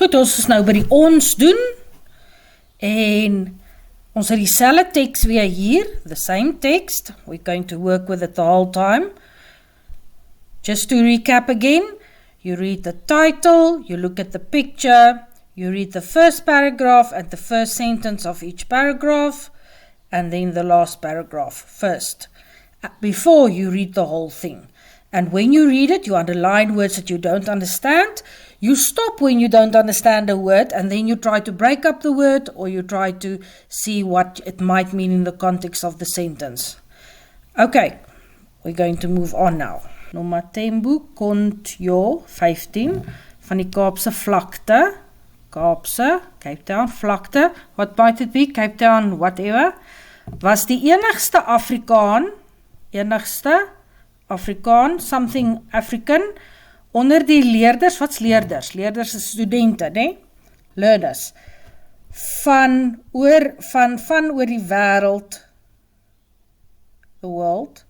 Goed, ons is nou by die ons doen, en ons het dieselfde teks weer hier, the same text, we're going to work with it the whole time. Just to recap again, you read the title, you look at the picture, you read the first paragraph and the first sentence of each paragraph, and then the last paragraph first, before you read the whole thing. And when you read it, you underline words that you don't understand. You stop when you don't understand a word, and then you try to break up the word, or you try to see what it might mean in the context of the sentence. Okay, we're going to move on now. Nomatembu Kontjo 15 van die Kaapse vlakte. Kaapse, Cape Town vlakte. What might it be? Cape Town, whatever. Was die enigste Afrikaan, something African, onder die leerders, wat's leerders? Leerders is studente, nee? Learners. Van oor die wêreld, the world,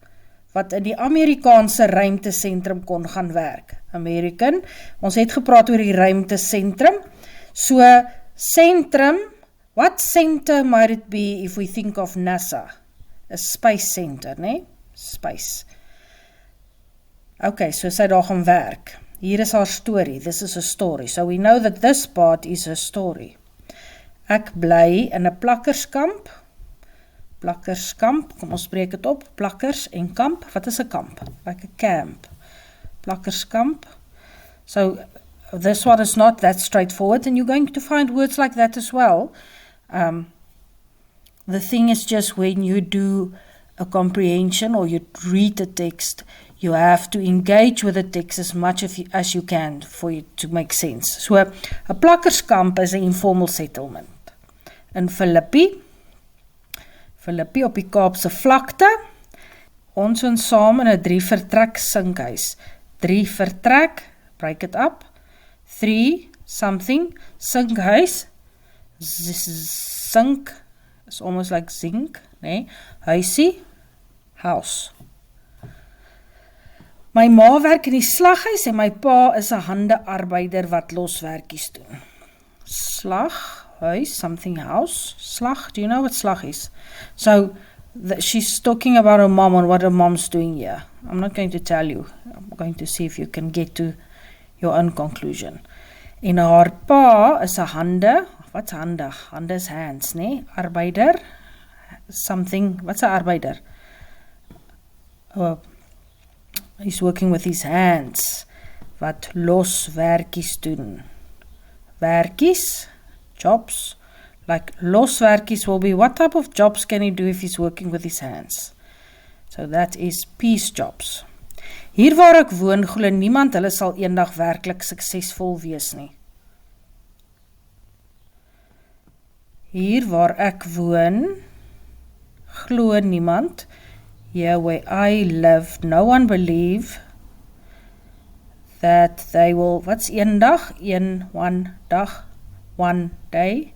wat in die Amerikaanse ruimtesentrum kon gaan werk. American, ons het gepraat oor die ruimtesentrum. So, centrum, what center might it be if we think of NASA? A space center, nee? Space. Okay, so sy daar gaan werk. Hier is haar story, this is a story. So we know that this part is a story. Ek bly in 'n plakkerskamp. Plakkerskamp, kom ons spreek dit op. Plakkers en kamp, wat is 'n kamp? Like a camp. Plakkerskamp. So this one is not that straightforward, and you're going to find words like that as well. The thing is just when you do a comprehension or you read the text, you have to engage with the text as much as you can for it to make sense. So, a plakkerskamp is an informal settlement. In Philippi op die Kaapse vlakte, ons woon saam in 'n 3-vertrek sinkhuis. 3-vertrek, break it up. 3 something, sinkhuis, sink, is almost like zinc, nee, huisie, house. My ma werk in die slaghuis en my pa is 'n handearbeider wat loswerkies doen. Slag, huis, something house, slag, do you know what slag is? So, she's talking about her mom and what her mom's doing here. I'm not going to tell you, I'm going to see if you can get to your own conclusion. En haar pa is 'n hande, wat's hande? Hande is hands, nee? Arbeider, something, wat's 'n arbeider? He's working with his hands, wat loswerkies doen. Werkies, jobs, like loswerkies will be, what type of jobs can he do if he's working with his hands? So that is piece jobs. Hier waar ek woon, glo niemand hulle sal eendag werklik suksesvol wees nie. Hier waar ek woon, glo niemand, here where I live, no one believe that they will, what's eendag? One day,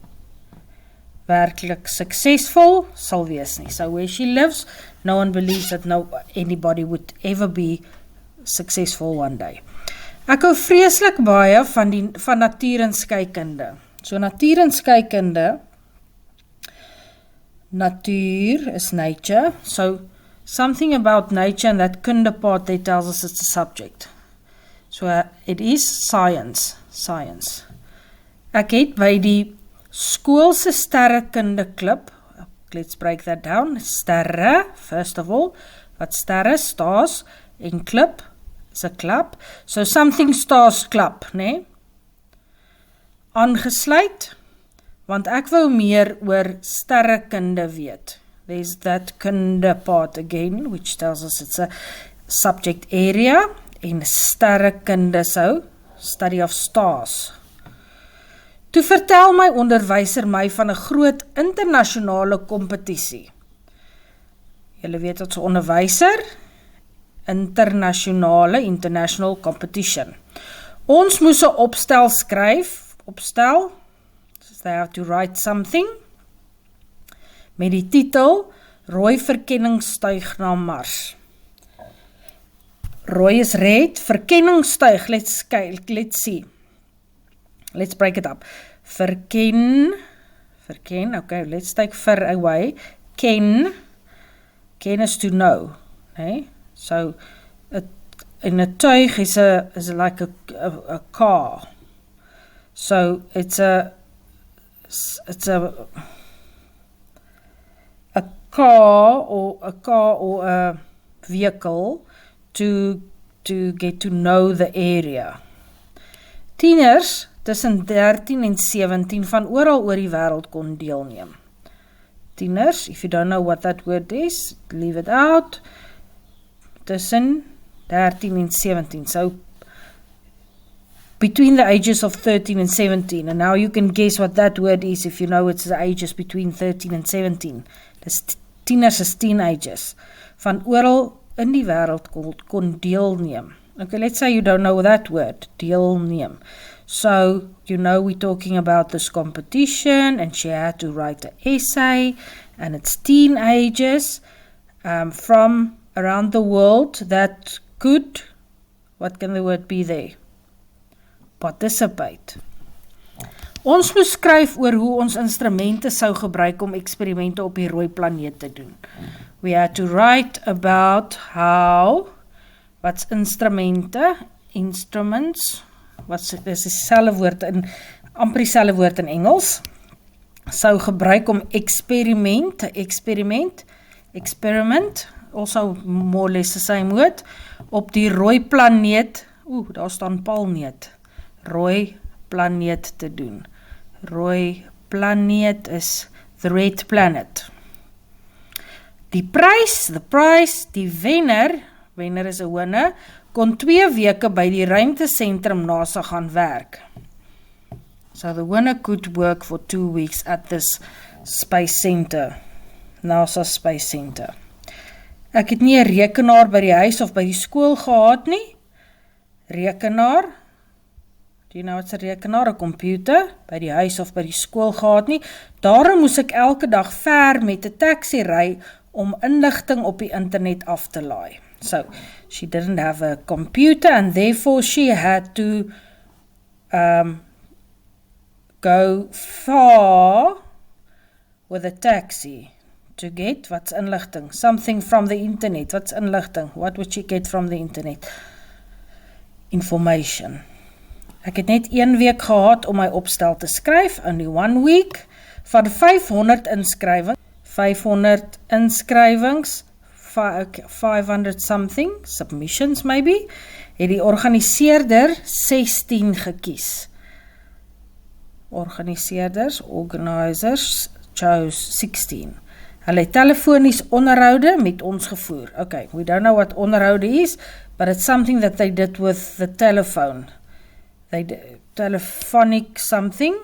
werklik suksesvol sal wees nie. So where she lives, no one believes that anybody would ever be successful one day. Ek hou vreeslik baie van natuur en skeikunde. So natuur en skeikunde, natuur is nature, so something about nature, and that kunde part there tells us it's a subject. So it is science. Ek het by die skoolse sterrekunde klub, let's break that down, sterre, first of all, wat sterre, stars, en klub, is a club, so something stars club, nee? Aangesluit, want ek wou meer oor sterrekunde weet. There's that kunde part again, which tells us it's a subject area, en sterrekunde so, study of stars. Toe vertel my onderwyser my van 'n groot internasionale kompetisie. Julle weet wat 'n onderwyser, international competition. Ons moes 'n opstel skryf, so they have to write something, met die titel, Rooi verkenningstuig na Mars. Rooi is red, verkenningstuig, let's see. Let's break it up. Verken, okay, let's take ver away. Ken is to know. Okay? So, in a tuig is like a car. So, it's a car or a vehicle to get to know the area. Tieners tussen 13 en 17 van oral oor die wêreld kon deelneem. Tieners, if you don't know what that word is, leave it out. Tussen 13 and 17. So, between the ages of 13 and 17. And now you can guess what that word is if you know it's the ages between 13 and 17. Dis tieners is teenagers. Van oral in die wêreld kon deelneem. Okay, let's say you don't know that word, deelneem. So, you know we're talking about this competition and she had to write an essay and it's teenagers from around the world that could, what can the word be there? Participate. Ons moes skryf oor hoe ons instrumente sou gebruik om eksperimente op die rooi planeet te doen. We had to write about how, wat's instrumente, instruments, dis dieselfde woord in, amper dieselfde woord in Engels, sou gebruik om experiment, also more or less the same word, op die rooi planeet, daar staan palneet, rooi planeet te doen. Rooi planeet is the red planet. Die prize, die wenner is 'n winner, kon 2 weke by die ruimtesentrum NASA gaan werk. So the winner could work for 2 weeks at this space center, NASA Space Center. Ek het nie 'n rekenaar by die huis of by die skool gehad nie. Rekenaar, do you know what's 'n rekenaar? 'n Computer, by die huis of by die skool gehad nie. Daarom moes ek elke dag ver met 'n taxi ry om inligting op die internet af te laai. So, she didn't have a computer and therefore she had to go far with a taxi to get, wat's inligting? Something from the internet. Wat's inligting? What would she get from the internet? Information. Ek het net 1 week gehad om my opstel te skryf, only 1 week, van 500 inskrywings, 500 something, submissions maybe, het die organiseerder 16 gekies. Organisers chose 16. Hulle het telefonies onderhoude met ons gevoer. Okay, we don't know what onderhoude is, but it's something that they did with the telephone. They did telephonic something,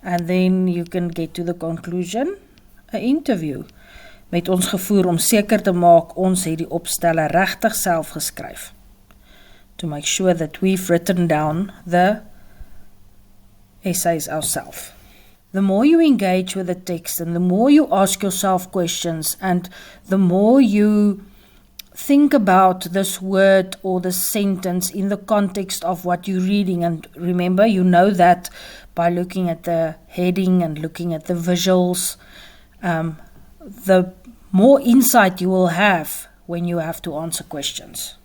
and then you can get to the conclusion, 'n interview met ons gevoer om seker te maak ons het die opstelle regtig self geskryf. To make sure that we've written down the essays ourselves. The more you engage with the text and the more you ask yourself questions and the more you think about this word or this sentence in the context of what you're reading, and remember, you know that by looking at the heading and looking at the visuals, the more insight you will have when you have to answer questions.